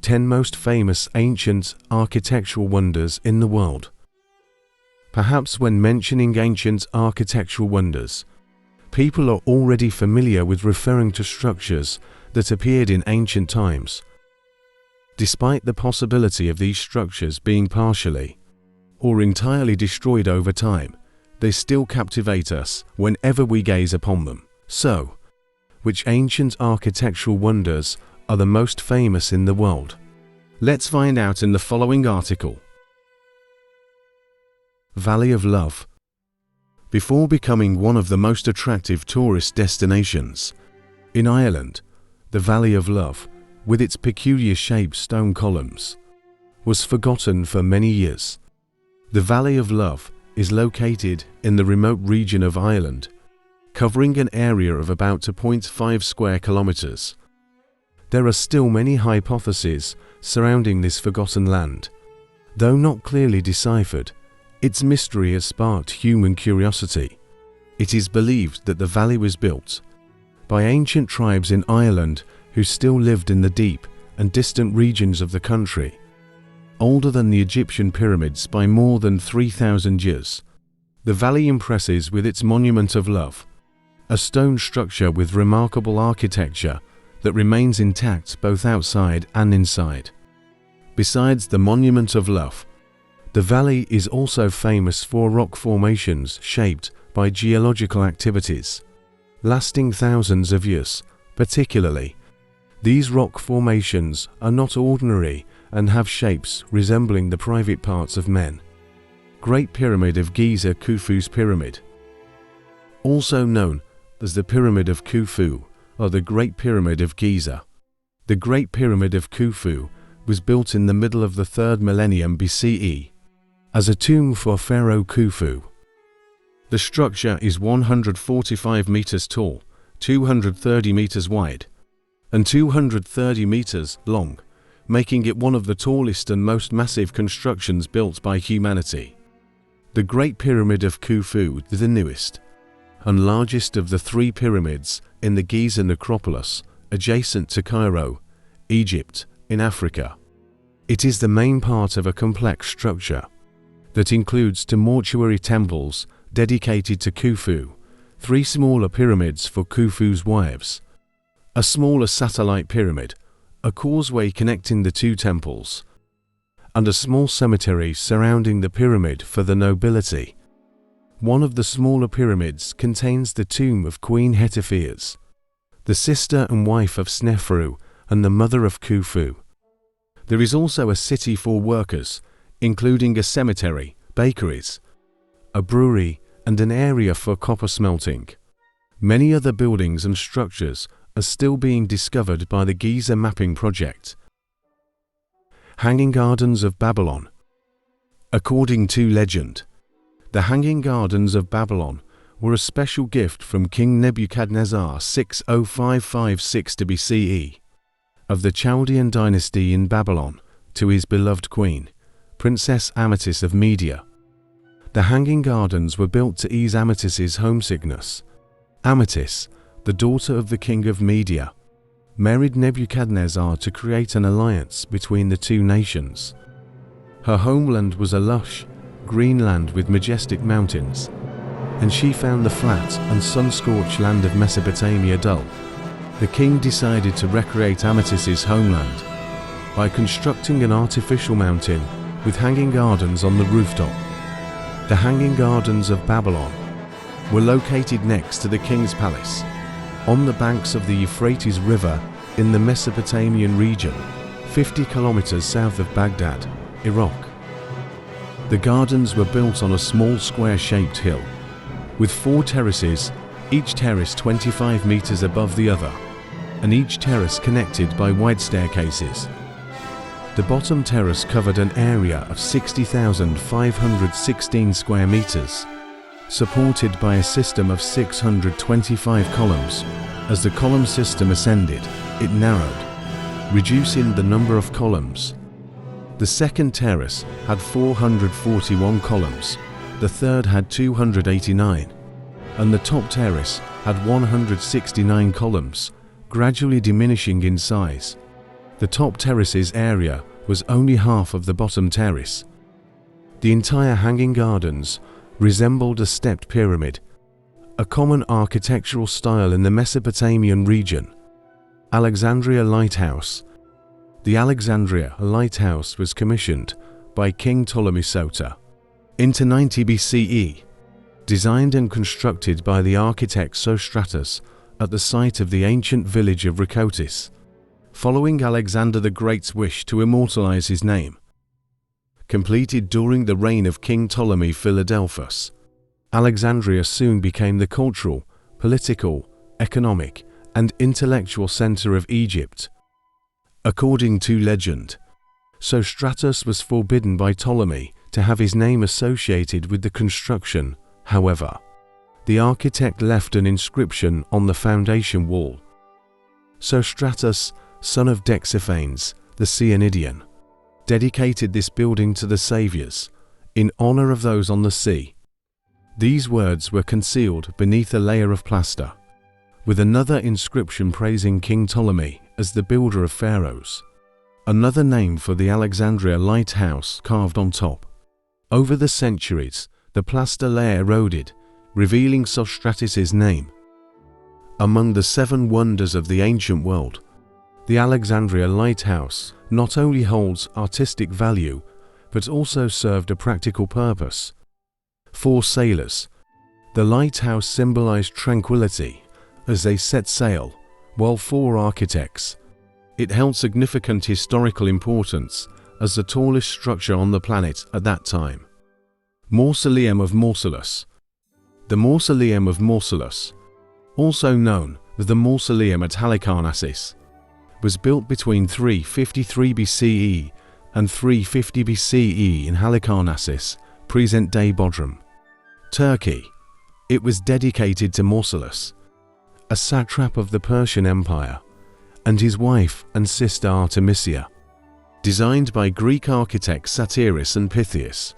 10 most famous ancient architectural wonders in the world. Perhaps when mentioning ancient architectural wonders, people are already familiar with referring to structures that appeared in ancient times. Despite the possibility of these structures being partially or entirely destroyed over time, they still captivate us whenever we gaze upon them. So, which ancient architectural wonders are the most famous in the world? Let's find out in the following article. Valley of Love. Before becoming one of the most attractive tourist destinations in Ireland, the Valley of Love, with its peculiar shaped stone columns, was forgotten for many years. The Valley of Love is located in the remote region of Ireland, covering an area of about 2.5 square kilometers. There are still many hypotheses surrounding this forgotten land. Though not clearly deciphered, its mystery has sparked human curiosity. It is believed that the valley was built by ancient tribes in Ireland who still lived in the deep and distant regions of the country, older than the Egyptian pyramids by more than 3,000 years. The valley impresses with its Monument of Love, a stone structure with remarkable architecture that remains intact both outside and inside. Besides the Monument of Love, the valley is also famous for rock formations shaped by geological activities, lasting thousands of years. Particularly, these rock formations are not ordinary and have shapes resembling the private parts of men. Great Pyramid of Giza, Khufu's Pyramid. Also known as the Pyramid of Khufu or the Great Pyramid of Giza. The Great Pyramid of Khufu was built in the middle of the 3rd millennium BCE as a tomb for Pharaoh Khufu. The structure is 145 meters tall, 230 meters wide, and 230 meters long, making it one of the tallest and most massive constructions built by humanity. The Great Pyramid of Khufu is the newest and largest of the 3 pyramids in the Giza necropolis, adjacent to Cairo, Egypt, in Africa. It is the main part of a complex structure that includes 2 mortuary temples dedicated to Khufu, 3 smaller pyramids for Khufu's wives, a smaller satellite pyramid, a causeway connecting the 2 temples, and a small cemetery surrounding the pyramid for the nobility. One of the smaller pyramids contains the tomb of Queen Hetepheres, the sister and wife of Snefru and the mother of Khufu. There is also a city for workers, including a cemetery, bakeries, a brewery, and an area for copper smelting. Many other buildings and structures are still being discovered by the Giza Mapping Project. Hanging Gardens of Babylon. According to legend, the Hanging Gardens of Babylon were a special gift from King Nebuchadnezzar 60556 BCE of the Chaldean dynasty in Babylon to his beloved queen, Princess Amethyst of Media. The Hanging Gardens were built to ease Amethyst's homesickness. Amethyst, the daughter of the king of Media, married Nebuchadnezzar to create an alliance between the 2 nations. Her homeland was a lush, green land with majestic mountains, and she found the flat and sun-scorched land of Mesopotamia dull. The king decided to recreate Amethyst's homeland by constructing an artificial mountain with hanging gardens on the rooftop. The Hanging Gardens of Babylon were located next to the king's palace, on the banks of the Euphrates River in the Mesopotamian region, 50 kilometers south of Baghdad, Iraq. The gardens were built on a small square-shaped hill, with 4 terraces, each terrace 25 meters above the other, and each terrace connected by wide staircases. The bottom terrace covered an area of 60,516 square meters, supported by a system of 625 columns. As the column system ascended, it narrowed, reducing the number of columns. The second terrace had 441 columns, the third had 289, and the top terrace had 169 columns, gradually diminishing in size. The top terrace's area was only half of the bottom terrace. The entire hanging gardens resembled a stepped pyramid, a common architectural style in the Mesopotamian region. Alexandria Lighthouse. The Alexandria Lighthouse was commissioned by King Ptolemy Soter into 90 BCE, designed and constructed by the architect Sostratus at the site of the ancient village of Rhacotis, following Alexander the Great's wish to immortalize his name. Completed during the reign of King Ptolemy Philadelphus, Alexandria soon became the cultural, political, economic, and intellectual center of Egypt. According to legend, Sostratus was forbidden by Ptolemy to have his name associated with the construction. However, the architect left an inscription on the foundation wall. Sostratus, son of Dexiphanes, the Cyaneidian, dedicated this building to the saviors, in honor of those on the sea. These words were concealed beneath a layer of plaster, with another inscription praising King Ptolemy as the builder of pharaohs. Another name for the Alexandria Lighthouse carved on top. Over the centuries, the plaster layer eroded, revealing Sostratus's name. Among the 7 wonders of the ancient world, the Alexandria Lighthouse not only holds artistic value, but also served a practical purpose. For sailors, the lighthouse symbolized tranquility as they set sail, while for architects, it held significant historical importance as the tallest structure on the planet at that time. Mausoleum of Morelis. The Mausoleum of Morelis, also known as the Mausoleum at Halicarnassus, was built between 353 BCE and 350 BCE in Halicarnassus, present-day Bodrum, Turkey. It was dedicated to Morelis, a satrap of the Persian Empire, and his wife and sister Artemisia. Designed by Greek architects Satyrus and Pythias,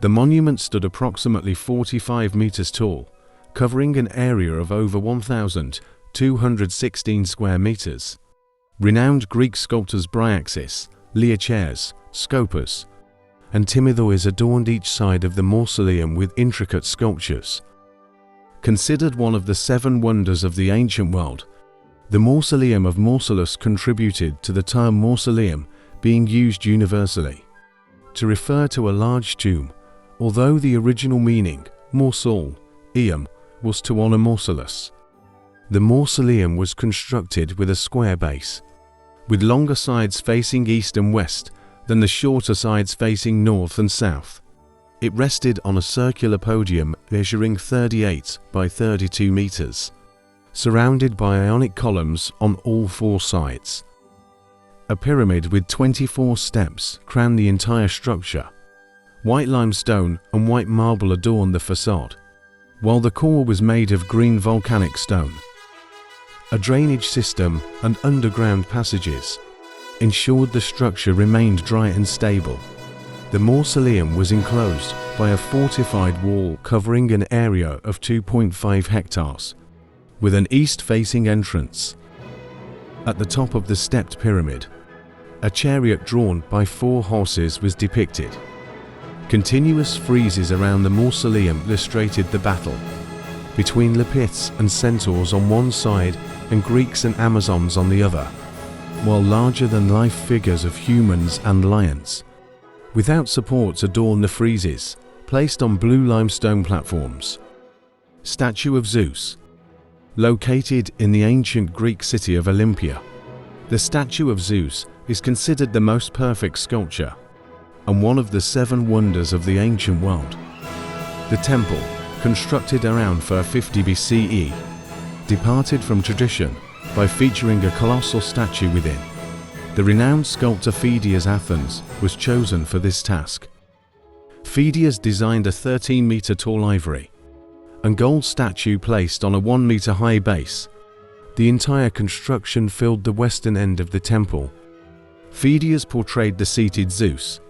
the monument stood approximately 45 meters tall, covering an area of over 1,216 square meters. Renowned Greek sculptors Bryaxis, Leochares, Scopas, and Timotheus adorned each side of the mausoleum with intricate sculptures. Considered one of the 7 wonders of the ancient world, the Mausoleum of Morelis contributed to the term mausoleum being used universally to refer to a large tomb, although the original meaning, mausoleum, was to honor Morelis. The mausoleum was constructed with a square base, with longer sides facing east and west than the shorter sides facing north and south. It rested on a circular podium measuring 38 by 32 meters, surrounded by Ionic columns on all 4 sides. A pyramid with 24 steps crowned the entire structure. White limestone and white marble adorned the facade, while the core was made of green volcanic stone. A drainage system and underground passages ensured the structure remained dry and stable. The mausoleum was enclosed by a fortified wall covering an area of 2.5 hectares, with an east-facing entrance. At the top of the stepped pyramid, a chariot drawn by 4 horses was depicted. Continuous friezes around the mausoleum illustrated the battle between Lepites and centaurs on one side and Greeks and Amazons on the other, while larger-than-life figures of humans and lions without supports adorn the friezes, placed on blue limestone platforms. Statue of Zeus. Located in the ancient Greek city of Olympia, the statue of Zeus is considered the most perfect sculpture and one of the 7 wonders of the ancient world. The temple, constructed around 450 BCE, departed from tradition by featuring a colossal statue within. The renowned sculptor Phidias Athens was chosen for this task. Phidias designed a 13-meter tall ivory and gold statue placed on a 1-meter high base. The entire construction filled the western end of the temple. Phidias portrayed the seated Zeus,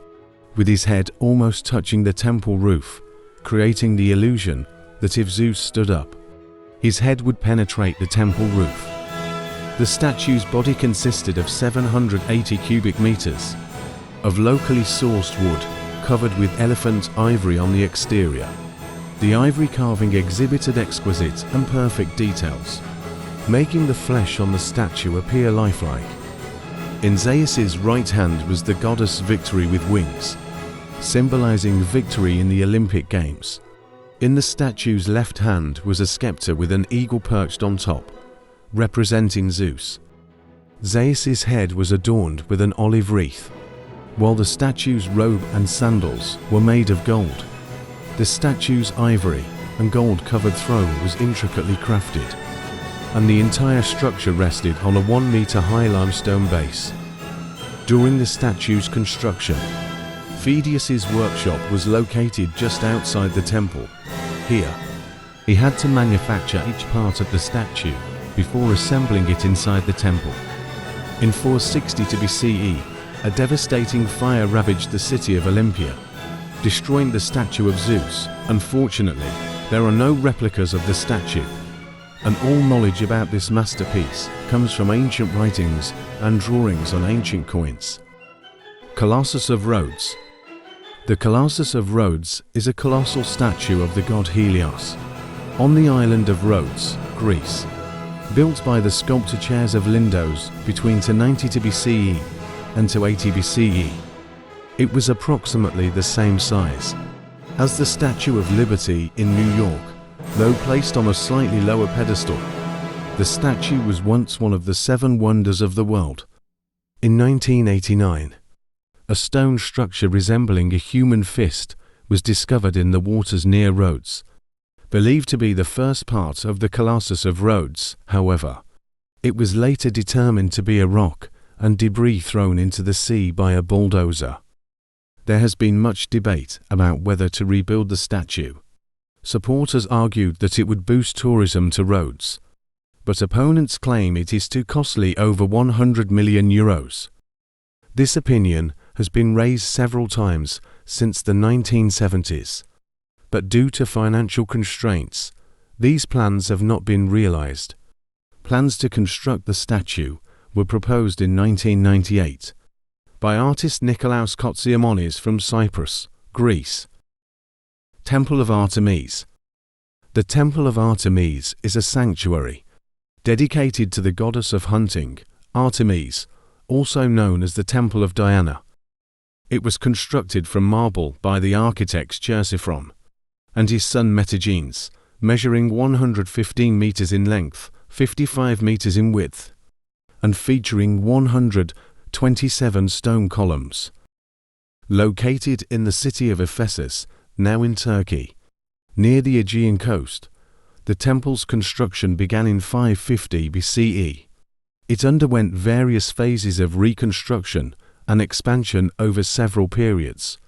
with his head almost touching the temple roof, creating the illusion that if Zeus stood up, his head would penetrate the temple roof. The statue's body consisted of 780 cubic meters of locally sourced wood covered with elephant ivory on the exterior. The ivory carving exhibited exquisite and perfect details, making the flesh on the statue appear lifelike. In Zeus's right hand was the goddess Victory with wings, symbolizing victory in the Olympic Games. In the statue's left hand was a scepter with an eagle perched on top, representing Zeus. Zeus's head was adorned with an olive wreath, while the statue's robe and sandals were made of gold. The statue's ivory and gold-covered throne was intricately crafted, and the entire structure rested on a 1-meter high limestone base. During the statue's construction, Phidias's workshop was located just outside the temple. Here, he had to manufacture each part of the statue before assembling it inside the temple. In 462 BCE, a devastating fire ravaged the city of Olympia, destroying the statue of Zeus. Unfortunately, there are no replicas of the statue, and all knowledge about this masterpiece comes from ancient writings and drawings on ancient coins. Colossus of Rhodes. The Colossus of Rhodes is a colossal statue of the god Helios on the island of Rhodes, Greece, built by the sculptor Chairs of Lindos between 292 BCE and 280 BCE. It was approximately the same size as the Statue of Liberty in New York, though placed on a slightly lower pedestal. The statue was once one of the 7 wonders of the world. In 1989, a stone structure resembling a human fist was discovered in the waters near Rhodes, believed to be the first part of the Colossus of Rhodes. However, it was later determined to be a rock and debris thrown into the sea by a bulldozer. There has been much debate about whether to rebuild the statue. Supporters argued that it would boost tourism to Rhodes, but opponents claim it is too costly, over €100 million. This opinion has been raised several times since the 1970s, but due to financial constraints, these plans have not been realized. Plans to construct the statue were proposed in 1998 by artist Nikolaos Kotziamonis from Cyprus, Greece. Temple of Artemis. The Temple of Artemis is a sanctuary dedicated to the goddess of hunting, Artemis, also known as the Temple of Diana. It was constructed from marble by the architects Chersiphron and his son Metagenes, measuring 115 meters in length, 55 meters in width, and featuring 127 stone columns. Located in the city of Ephesus, now in Turkey, near the Aegean coast, the temple's construction began in 550 BCE. It underwent various phases of reconstruction and expansion over several periods,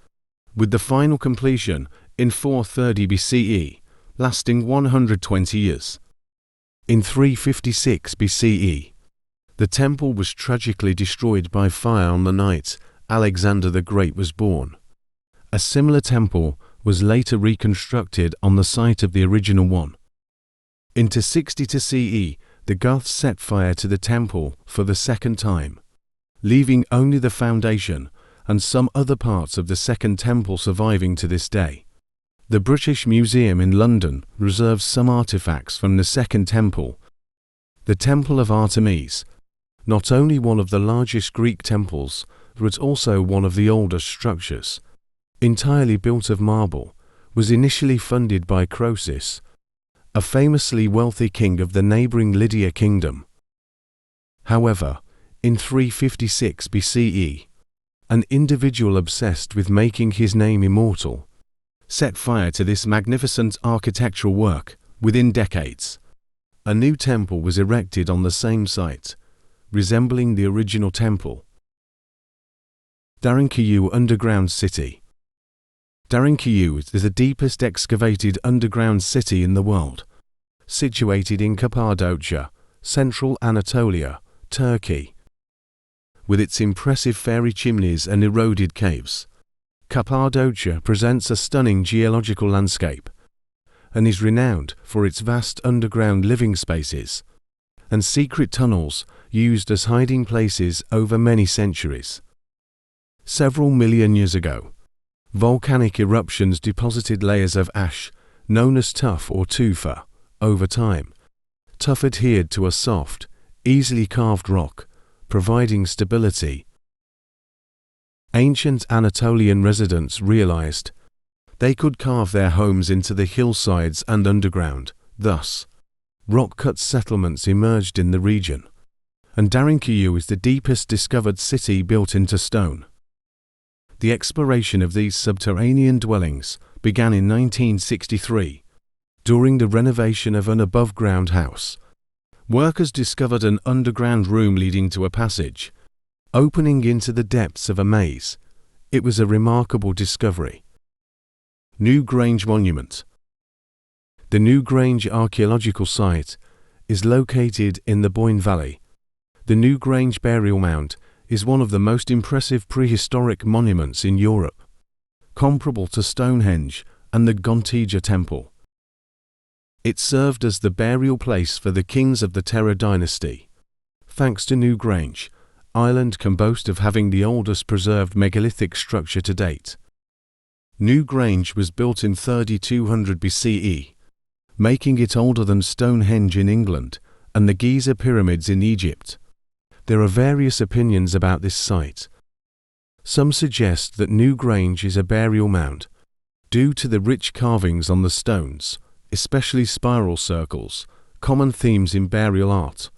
with the final completion in 430 BCE, lasting 120 years. In 356 BCE, the temple was tragically destroyed by fire on the night Alexander the Great was born. A similar temple was later reconstructed on the site of the original one. Into 62 CE, the Goths set fire to the temple for the second time, leaving only the foundation and some other parts of the second temple surviving to this day. The British Museum in London reserves some artifacts from the second temple. The Temple of Artemis, not only one of the largest Greek temples, but also one of the oldest structures, entirely built of marble, was initially funded by Croesus, a famously wealthy king of the neighboring Lydia kingdom. However, in 356 BCE, an individual obsessed with making his name immortal set fire to this magnificent architectural work. Within decades, a new temple was erected on the same site, resembling the original temple. Daru Underground City. Daru is the deepest excavated underground city in the world, situated in Cappadocia, central Anatolia, Turkey. With its impressive fairy chimneys and eroded caves, Cappadocia presents a stunning geological landscape and is renowned for its vast underground living spaces and secret tunnels used as hiding places over many centuries. Several million years ago, volcanic eruptions deposited layers of ash, known as tuff or tufa, over time. Tuff adhered to a soft, easily carved rock, providing stability. Ancient Anatolian residents realized they could carve their homes into the hillsides and underground. Thus, rock-cut settlements emerged in the region, and Daru is the deepest discovered city built into stone. The exploration of these subterranean dwellings began in 1963, during the renovation of an above-ground house. Workers discovered an underground room leading to a passage, opening into the depths of a maze. It was a remarkable discovery. New Grange Monument. The New Grange archaeological site is located in the Boyne Valley. The New Grange burial mound is one of the most impressive prehistoric monuments in Europe, comparable to Stonehenge and the Gontiga Temple. It served as the burial place for the kings of the Terra dynasty. Thanks to New Grange, Ireland can boast of having the oldest preserved megalithic structure to date. New Grange was built in 3200 BCE, making it older than Stonehenge in England and the Giza pyramids in Egypt. There are various opinions about this site. Some suggest that New Grange is a burial mound, due to the rich carvings on the stones, especially spiral circles, common themes in burial art,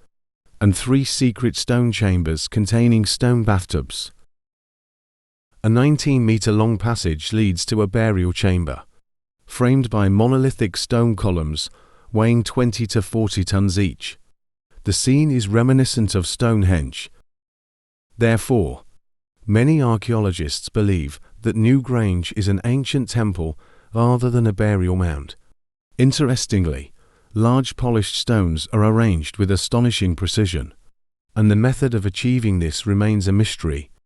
and 3 secret stone chambers containing stone bathtubs. A 19-meter-long passage leads to a burial chamber, framed by monolithic stone columns weighing 20 to 40 tons each. The scene is reminiscent of Stonehenge. Therefore, many archaeologists believe that New Grange is an ancient temple rather than a burial mound. Interestingly, large polished stones are arranged with astonishing precision, and the method of achieving this remains a mystery.